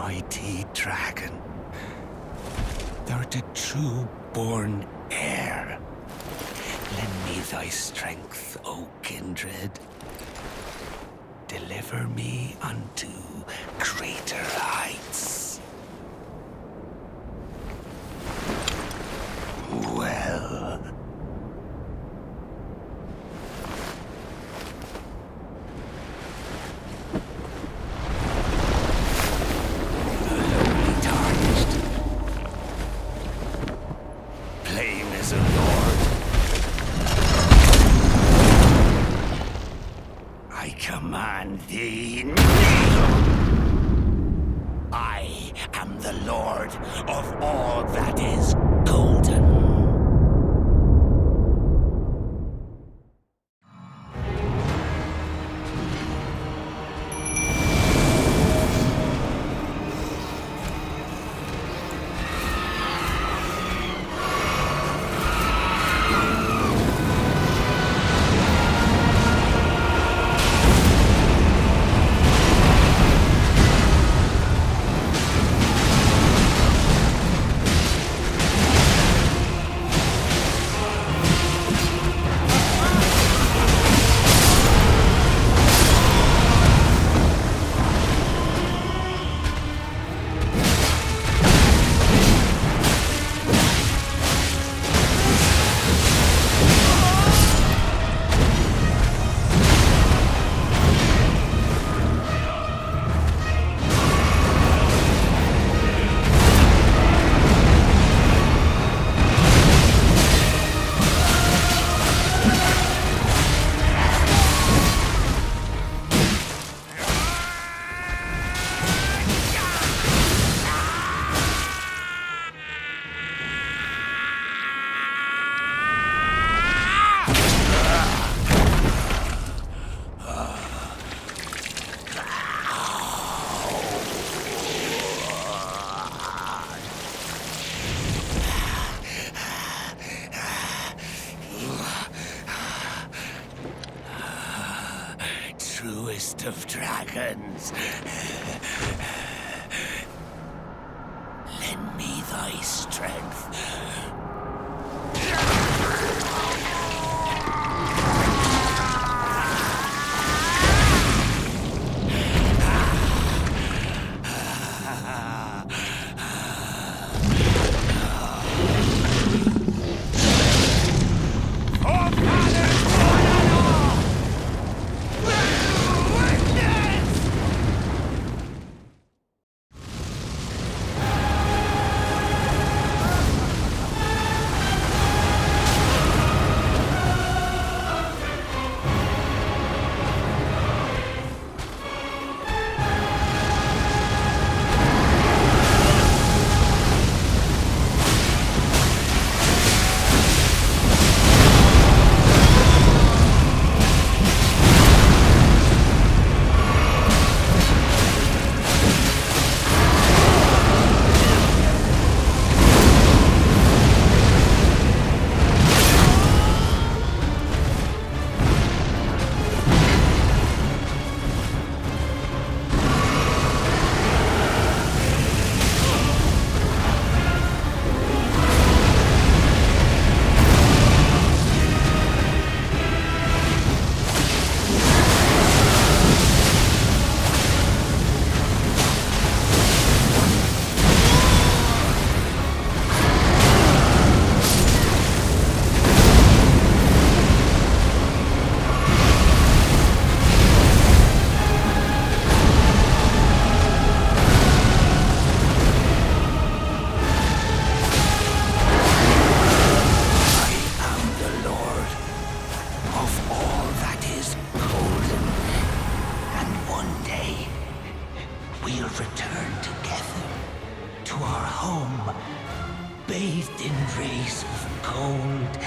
mighty dragon. Thou the true-born heir. Lend me thy strength, O kindred. Deliver me unto greater heights. Well. The lonely tarnished. Plain as a lord. I command thee, kneel! I am the lord of all that is golden. Truest of dragons. Lend me thy strength. bathed in rays of gold.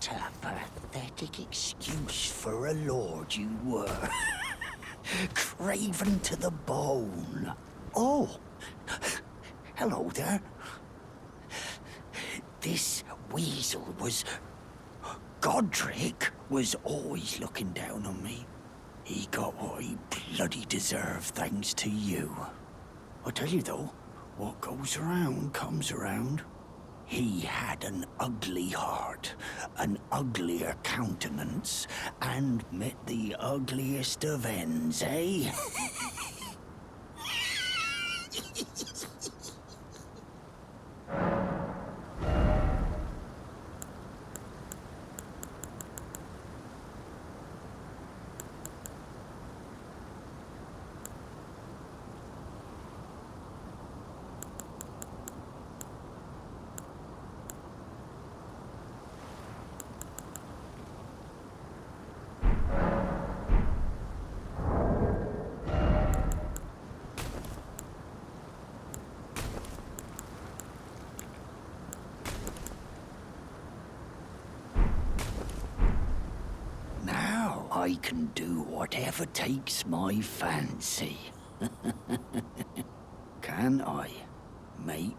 What a pathetic excuse for a lord you were. Craven to the bone. Oh, hello there. This weasel was... Godrick was always looking down on me. He got what he bloody deserved thanks to you. I tell you though, what goes around comes around. He had an ugly heart, an uglier countenance, and met the ugliest of ends, eh? I can do whatever takes my fancy. Can I, mate?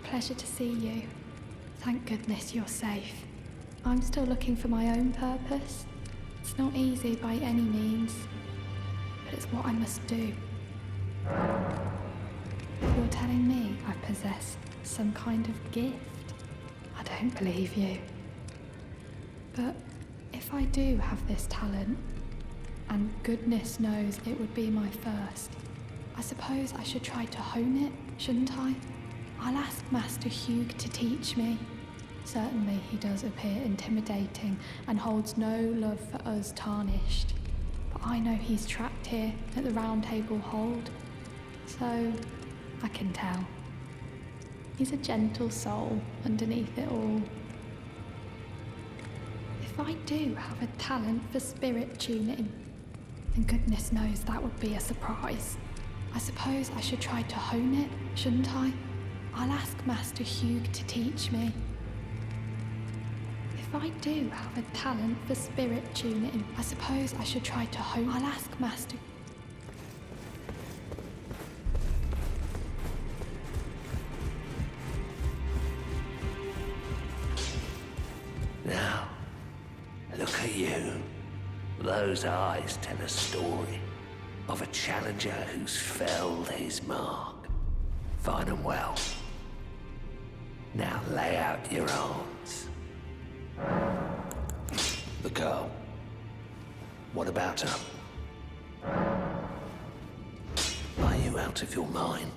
Pleasure to see you. Thank goodness you're safe. I'm still looking for my own purpose. It's not easy by any means, but it's what I must do. You're telling me I possess some kind of gift? I don't believe you. But if I do have this talent, and goodness knows it would be my first, I suppose I should try to hone it, shouldn't I? I'll ask Master Hugh to teach me. Certainly he does appear intimidating and holds no love for us tarnished. But I know he's trapped here at the Round Table Hold, so I can tell. He's a gentle soul underneath it all. If I do have a talent for spirit tuning, then goodness knows that would be a surprise. I suppose I should try to hone it, shouldn't I? I'll ask Master Hugh to teach me. If I do have a talent for spirit tuning, I suppose I should try to hone. I'll ask Master. Now, look at you. Those eyes tell a story of a challenger who's felled his mark. Fine and well. Now lay out your arms. The girl. What about her? Are you out of your mind?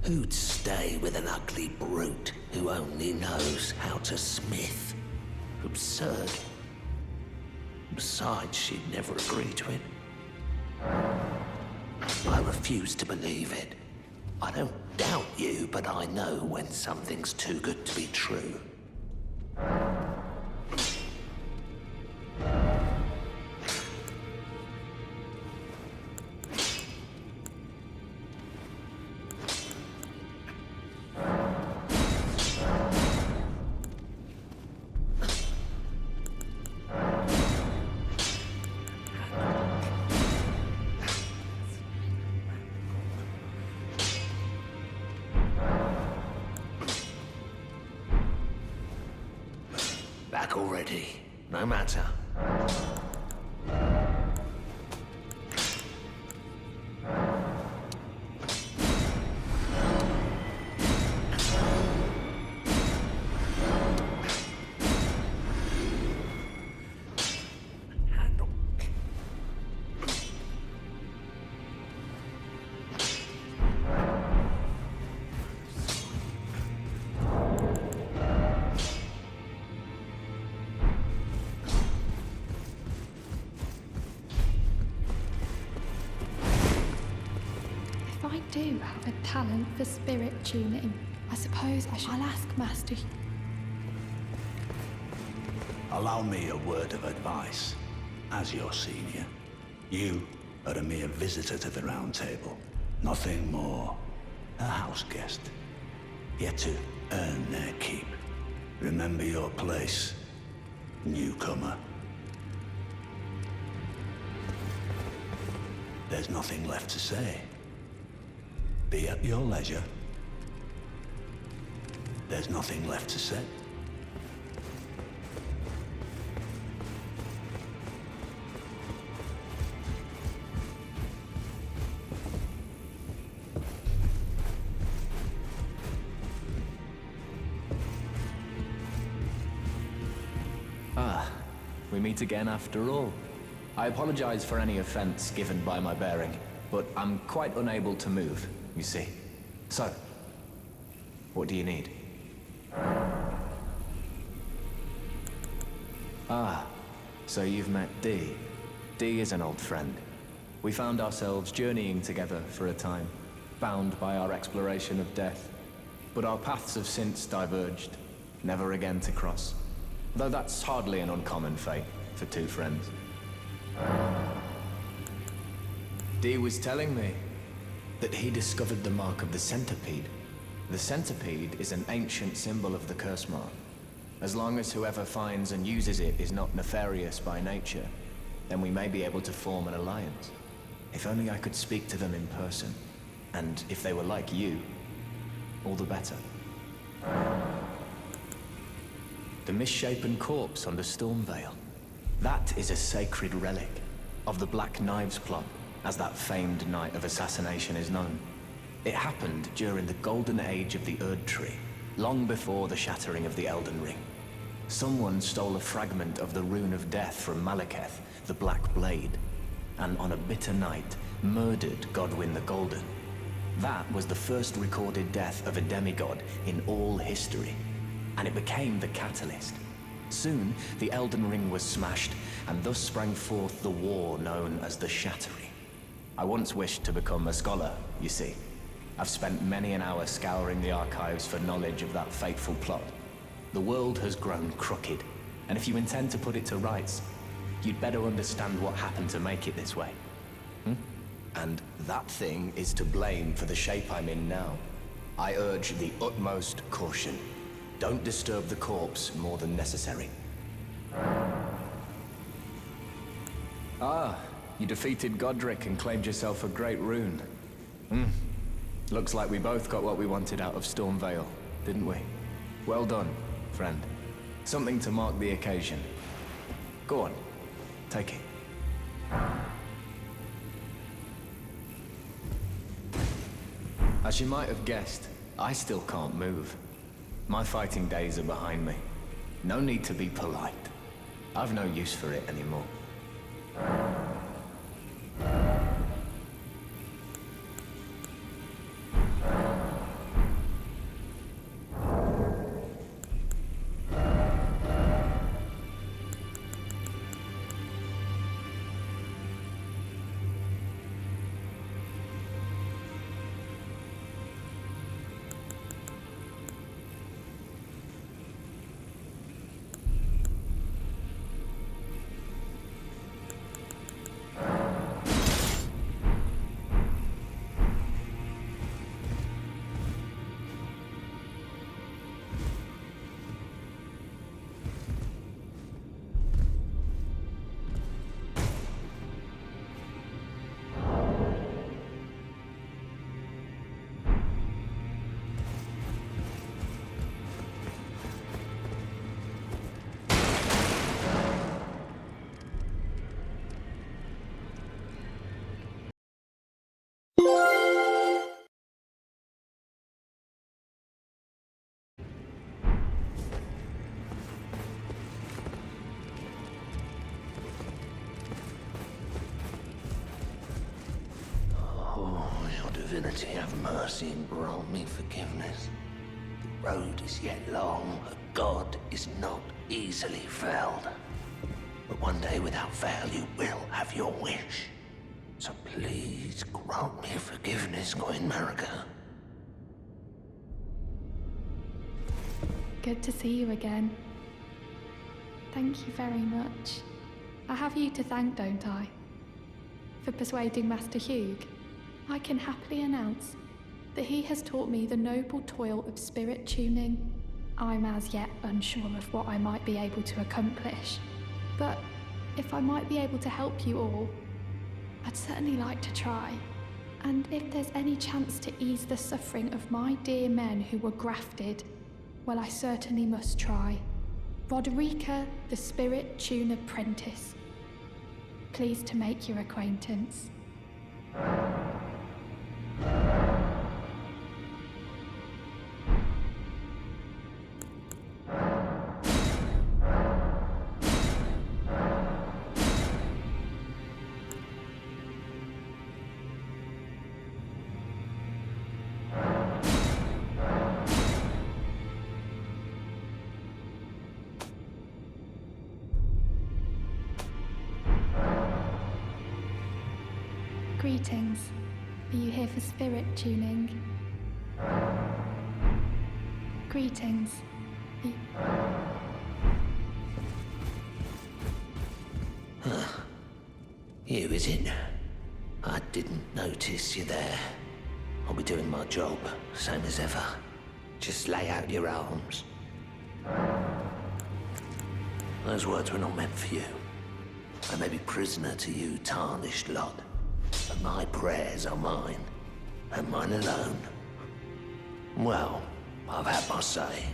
Who'd stay with an ugly brute who only knows how to smith? Absurd. Besides, she'd never agree to it. I refuse to believe it. I don't doubt you, but I know when something's too good to be true. Back already. No matter. I do have a talent for spirit tuning. I suppose I shall ask Master. Allow me a word of advice. As your senior, you are a mere visitor to the Round Table. Nothing more. A house guest. Yet to earn their keep. Remember your place, newcomer. There's nothing left to say. Be at your leisure. There's nothing left to say. We meet again after all. I apologize for any offense given by my bearing, but I'm quite unable to move, you see. So, what do you need? So you've met Dee. Dee is an old friend. We found ourselves journeying together for a time, bound by our exploration of death. But our paths have since diverged, never again to cross. Though that's hardly an uncommon fate for two friends. Dee was telling me that he discovered the mark of the centipede. The centipede is an ancient symbol of the curse mark. As long as whoever finds and uses it is not nefarious by nature, then we may be able to form an alliance. If only I could speak to them in person. And if they were like you, all the better. The misshapen corpse under Stormveil. That is a sacred relic of the Black Knives plot, as that famed night of assassination is known. It happened during the golden age of the Erd Tree, long before the shattering of the Elden Ring. Someone stole a fragment of the Rune of Death from Malekith, the Black Blade, and on a bitter night, murdered Godwyn the Golden. That was the first recorded death of a demigod in all history. and it became the catalyst. Soon, the Elden Ring was smashed, and thus sprang forth the war known as the Shattery. I once wished to become a scholar, you see. I've spent many an hour scouring the archives for knowledge of that fateful plot. The world has grown crooked, and if you intend to put it to rights, you'd better understand what happened to make it this way. And that thing is to blame for the shape I'm in now. I urge the utmost caution. Don't disturb the corpse more than necessary. Ah, you defeated Godrick and claimed yourself a great rune. Looks like we both got what we wanted out of Stormveil, didn't we? Well done, friend. Something to mark the occasion. Go on, take it. As you might have guessed, I still can't move. My fighting days are behind me. No need to be polite. I've no use for it anymore. Divinity, have mercy and grant me forgiveness. The road is yet long, a god is not easily felled. But one day without fail you will have your wish. So please grant me forgiveness, Queen Marika. Good to see you again. Thank you very much. I have you to thank, don't I? For persuading Master Hugh. I can happily announce that he has taught me the noble toil of spirit tuning. I'm as yet unsure of what I might be able to accomplish, but if I might be able to help you all, I'd certainly like to try. And if there's any chance to ease the suffering of my dear men who were grafted, well, I certainly must try. Roderica, the Spirit Tune Apprentice. Pleased to make your acquaintance. Greetings. Are you here for spirit tuning? Greetings. You, is it? I didn't notice you there. I'll be doing my job, same as ever. Just lay out your arms. Those words were not meant for you. I may be prisoner to you, tarnished lot. But my prayers are mine, and mine alone. Well, I've had my say.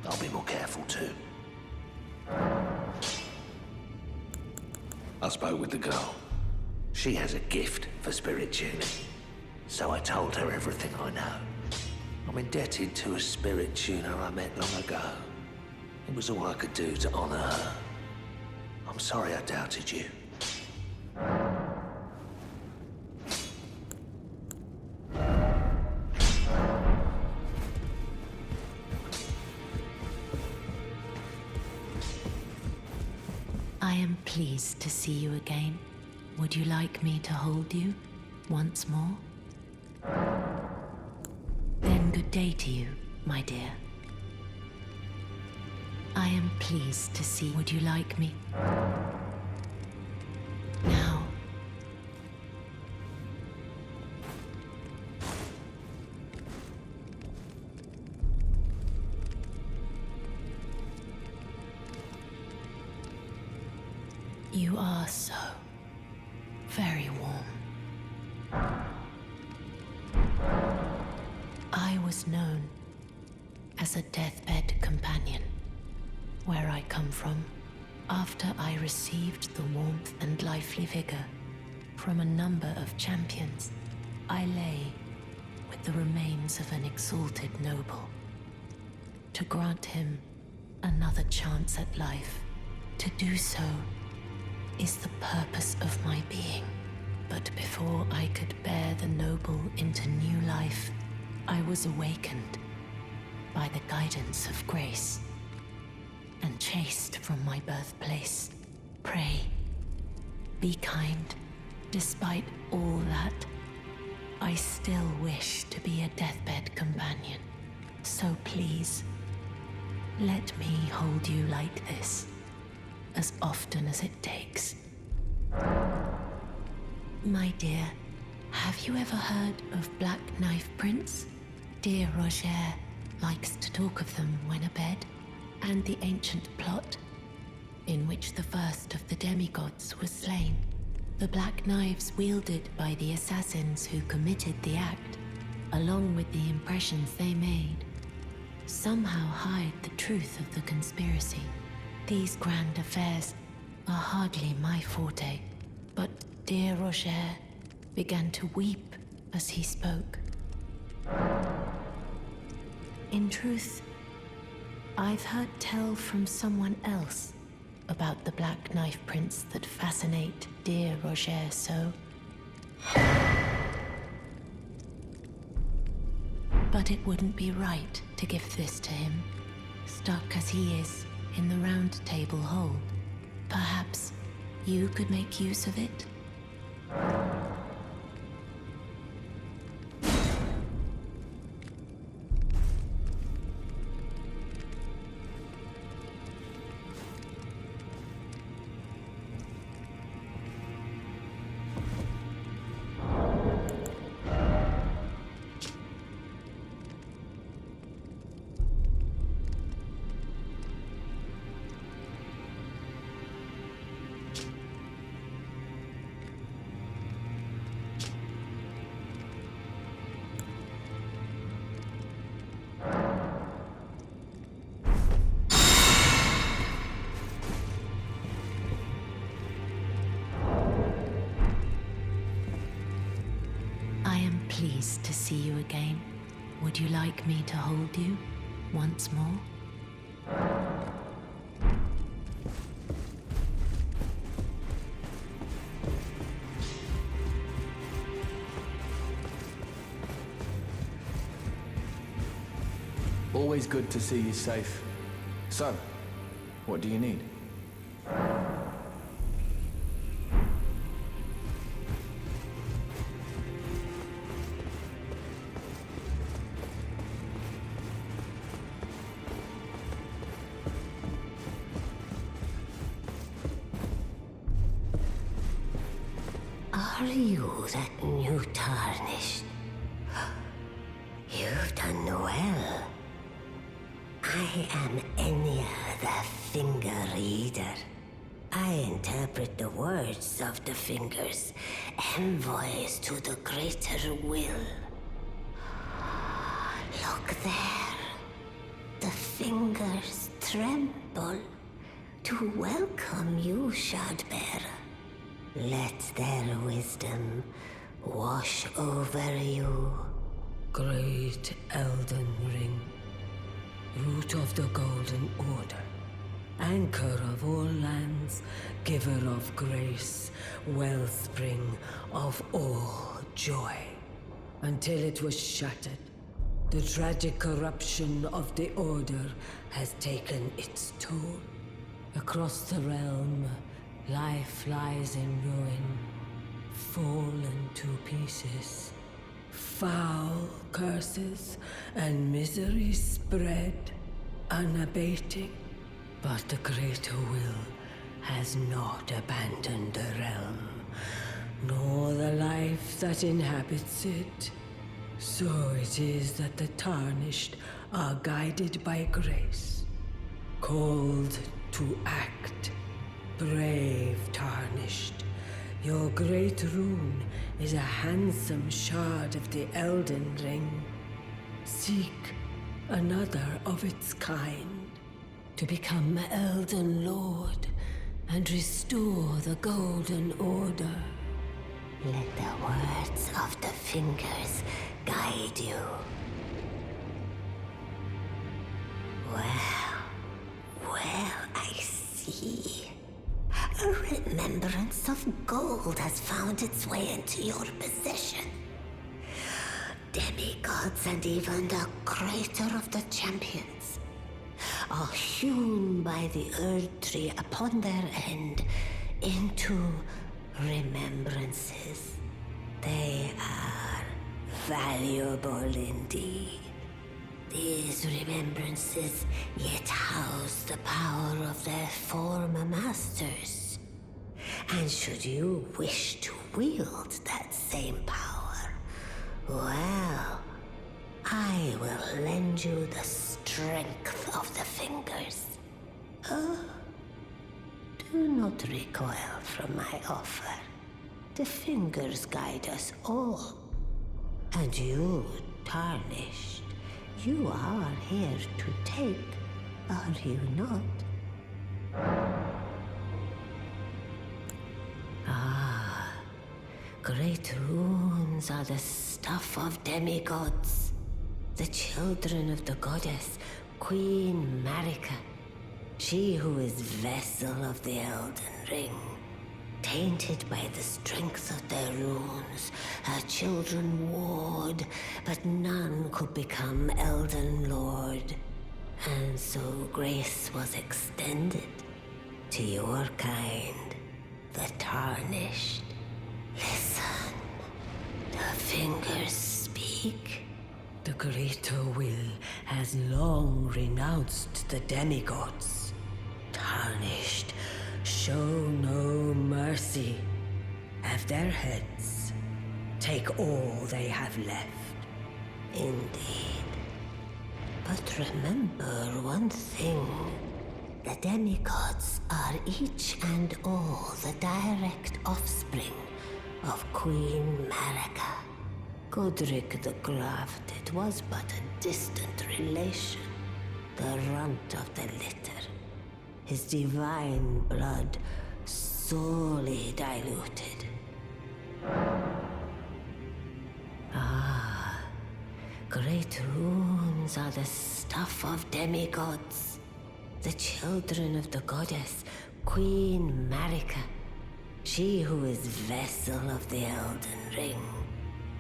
I'll be more careful too. I spoke with the girl. She has a gift for spirit tuning, so I told her everything I know. I'm indebted to a spirit tuner I met long ago. It was all I could do to honor her. I'm sorry I doubted you. I am pleased to see you again. Would you like me to hold you once more? Then good day to you, my dear. I am pleased to see. Would you like me? Now. You are so very warm. I was known as a deathbed companion where I come from. After I received the warmth and lively vigor from a number of champions, I lay with the remains of an exalted noble to grant him another chance at life. To do so is the purpose of my being. But before I could bear the noble into new life, I was awakened by the guidance of grace and chased from my birthplace. Pray, be kind. Despite all that, I still wish to be a deathbed companion. So please, let me hold you like this, as often as it takes. My dear, have you ever heard of Black Knife Prince? Dear Roger likes to talk of them when abed, and the ancient plot in which the first of the demigods was slain. The black knives wielded by the assassins who committed the act, along with the impressions they made, somehow hide the truth of the conspiracy. These grand affairs are hardly my forte, but dear Roger began to weep as he spoke. In truth, I've heard tell from someone else about the Black Knife Prince that fascinate dear Roger so. But it wouldn't be right to give this to him, stuck as he is in the Round Table hold. Perhaps you could make use of it? Pleased to see you again. Would you like me to hold you once more? Always good to see you safe. So, what do you need? Are you that new tarnished? You've done well. I am Enya the Finger Reader. I interpret the words of the fingers, envoys to the greater will. Look there. The fingers tremble to welcome you, Shardbearer. Let their wisdom wash over you. Great Elden Ring, root of the Golden Order, anchor of all lands, giver of grace, wellspring of all joy. Until it was shattered, the tragic corruption of the Order has taken its toll. Across the realm, Life lies in ruin, fallen to pieces. Foul curses and misery spread, unabating. But the greater will has not abandoned the realm, nor the life that inhabits it. So it is that the tarnished are guided by grace, called to act. Brave tarnished, your great rune is a handsome shard of the Elden Ring. Seek another of its kind, to become Elden Lord and restore the Golden Order. Let the words of the fingers guide you. Well, I see. A remembrance of gold has found its way into your possession. Demigods and even the creator of the champions are hewn by the Earth Tree upon their end into remembrances. They are valuable indeed. These remembrances yet house the power of their former masters. And should you wish to wield that same power, well, I will lend you the strength of the fingers. Oh, do not recoil from my offer. The fingers guide us all. And you, tarnished, you are here to take, are you not? Ah, great runes are the stuff of demigods, the children of the goddess, Queen Marika, she who is vessel of the Elden Ring. Tainted by the strength of their runes, her children warred, but none could become Elden Lord. And so grace was extended to your kind, the tarnished. Listen, the fingers speak. The greater will has long renounced the demigods. Tarnished, show no mercy. Have their heads. Take all they have left. Indeed. But remember one thing. The demigods are each and all the direct offspring of Queen Marika. Godrick the Grafted was but a distant relation, the runt of the litter. His divine blood sorely diluted. Ah, great runes are the stuff of demigods, the children of the goddess, Queen Marika, she who is vessel of the Elden Ring.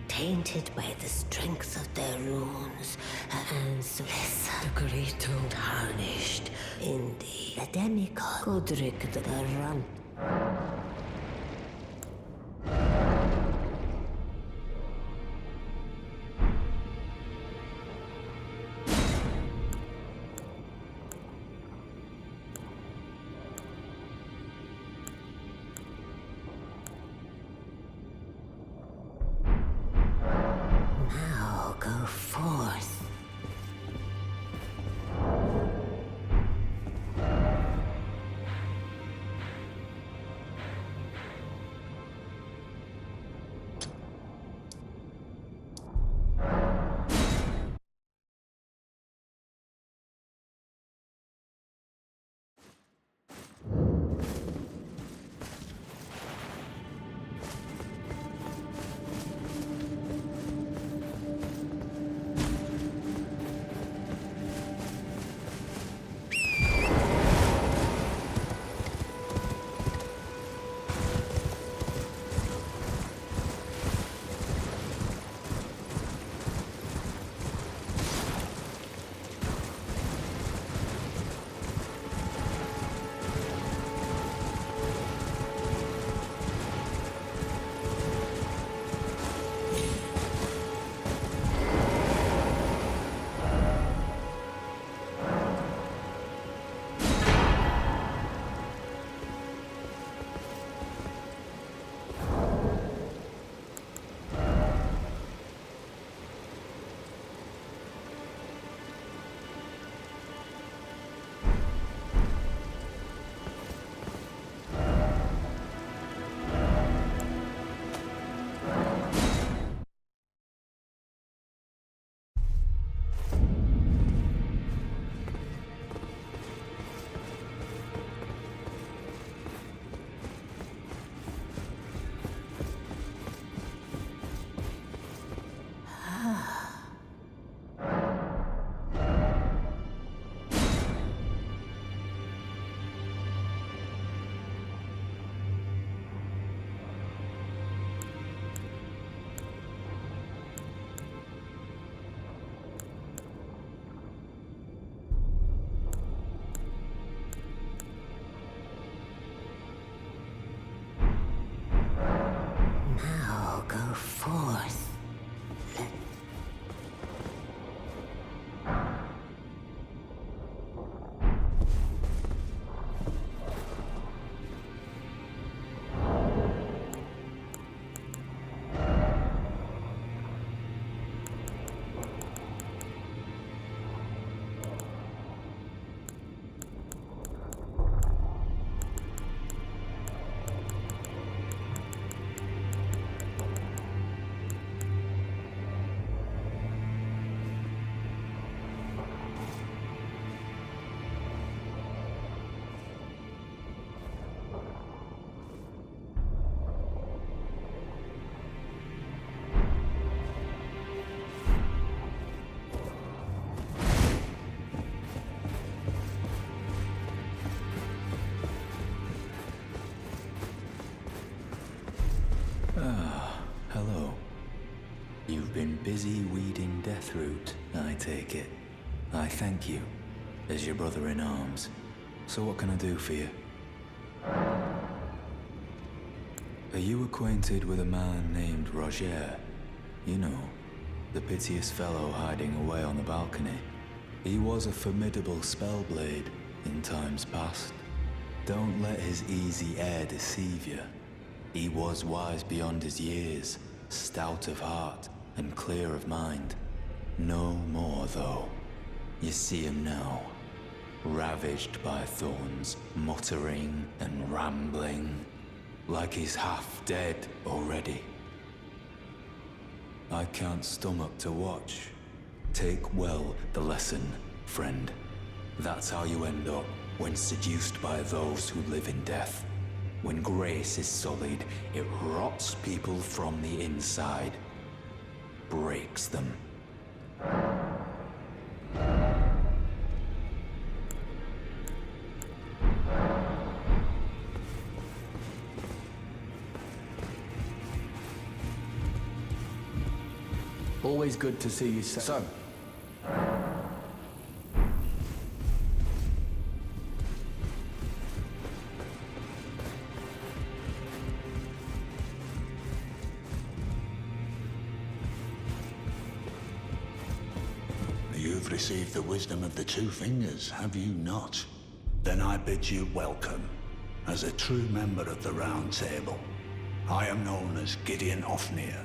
Tainted by the strength of their runes, and so listen. The greater Tarnished, indeed. The demigod Godrick the Runt. Now go forth. busy weeding Deathroot, I take it. I thank you, as your brother in arms. So what can I do for you? Are you acquainted with a man named Roger? You know, the piteous fellow hiding away on the balcony. He was a formidable spellblade in times past. Don't let his easy air deceive you. He was wise beyond his years, stout of heart and clear of mind. No more, though. You see him now, ravaged by thorns, muttering and rambling, like he's half dead already. I can't stomach to watch. Take well the lesson, friend. That's how you end up when seduced by those who live in death. When grace is sullied, it rots people from the inside, breaks them. Always good to see you, son. You've received the wisdom of the Two Fingers, have you not? Then I bid you welcome, as a true member of the Round Table. I am known as Gideon Ofnir,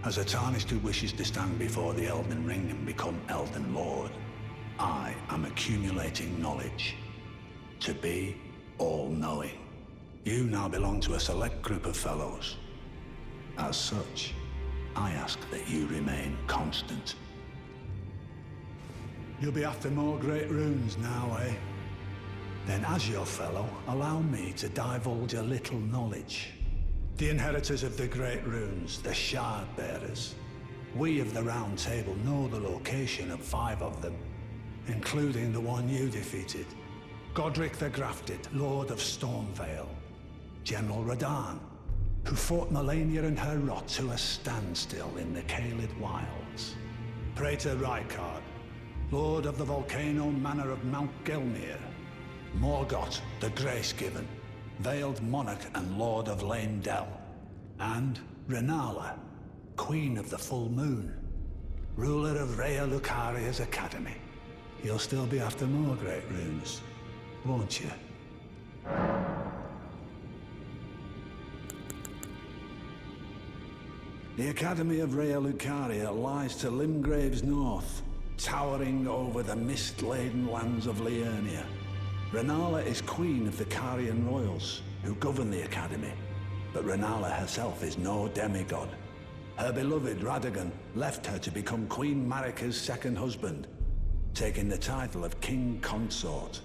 as a Tarnished who wishes to stand before the Elden Ring and become Elden Lord. I am accumulating knowledge, to be all-knowing. You now belong to a select group of fellows. As such, I ask that you remain constant. You'll be after more great runes now, eh? Then as your fellow, allow me to divulge a little knowledge. The inheritors of the great runes, the Shard Bearers. We of the Round Table know the location of 5 of them, including the one you defeated. Godrick the Grafted, Lord of Stormveil. General Radahn, who fought Melania and her rot to a standstill in the Caelid Wilds. Praetor Rykard, Lord of the Volcano Manor of Mount Gelmir. Morgoth, the Grace-Given, Veiled Monarch and Lord of Lane Dell. And Renala, Queen of the Full Moon, ruler of Rhea Lucaria's Academy. You'll still be after more great runes, won't you? The Academy of Rhea Lucaria lies to Limgrave's north, towering over the mist-laden lands of Liurnia. Renala is queen of the Carian royals, who govern the Academy, but Renala herself is no demigod. Her beloved Radagon left her to become Queen Marika's second husband, taking the title of King Consort.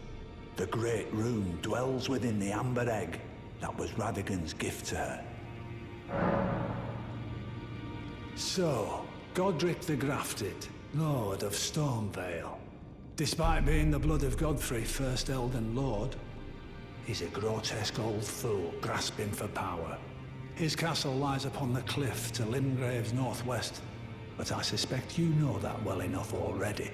The Great Rune dwells within the Amber Egg that was Radagon's gift to her. So, Godrick the Grafted, Lord of Stormveil. Despite being the blood of Godfrey, first Elden Lord, he's a grotesque old fool grasping for power. His castle lies upon the cliff to Limgrave's northwest, but I suspect you know that well enough already.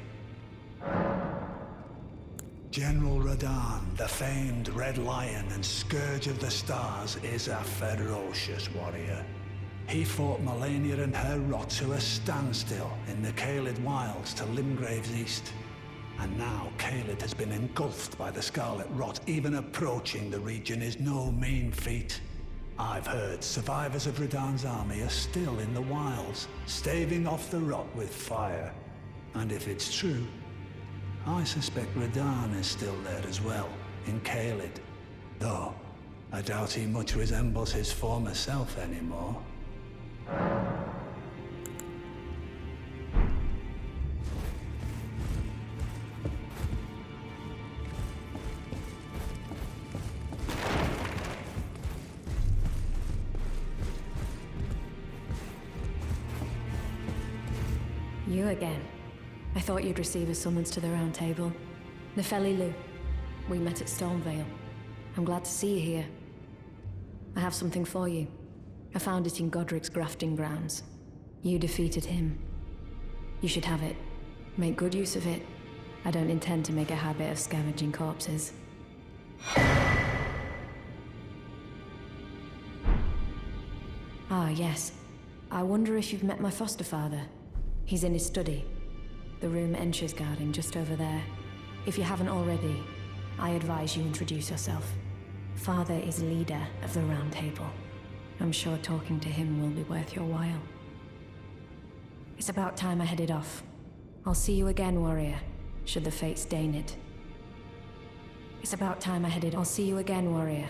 General Radahn, the famed Red Lion and Scourge of the Stars, is a ferocious warrior. He fought Melania and her rot to a standstill in the Caelid Wilds to Limgrave's east. And now Caelid has been engulfed by the Scarlet Rot. Even approaching the region is no mean feat. I've heard survivors of Radahn's army are still in the wilds, staving off the rot with fire. And if it's true, I suspect Radahn is still there as well, in Caelid. Though, I doubt he much resembles his former self anymore. You again. I thought you'd receive a summons to the Round Table. Nefeli Lu. We met at Stormveil. I'm glad to see you here. I have something for you. I found it in Godrick's grafting grounds. You defeated him, You should have it. Make good use of it. I don't intend to make a habit of scavenging corpses. Ah, yes. I wonder if you've met my foster father. He's in his study. The room Ensha's guarding just over there. If you haven't already, I advise you introduce yourself. Father is leader of the Round Table. I'm sure talking to him will be worth your while. It's about time I headed off. I'll see you again, warrior, should the fates deign it. It's about time I headed. I'll see you again, warrior.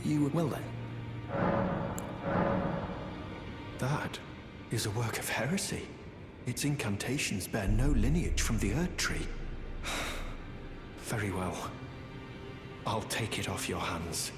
You will then? That is a work of heresy. Its incantations bear no lineage from the Erd Tree. Very well. I'll take it off your hands.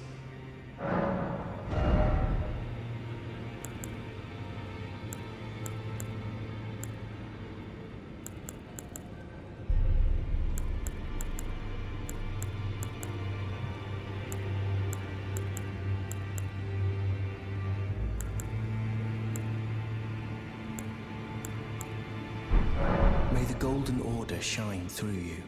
May the Golden Order shine through you.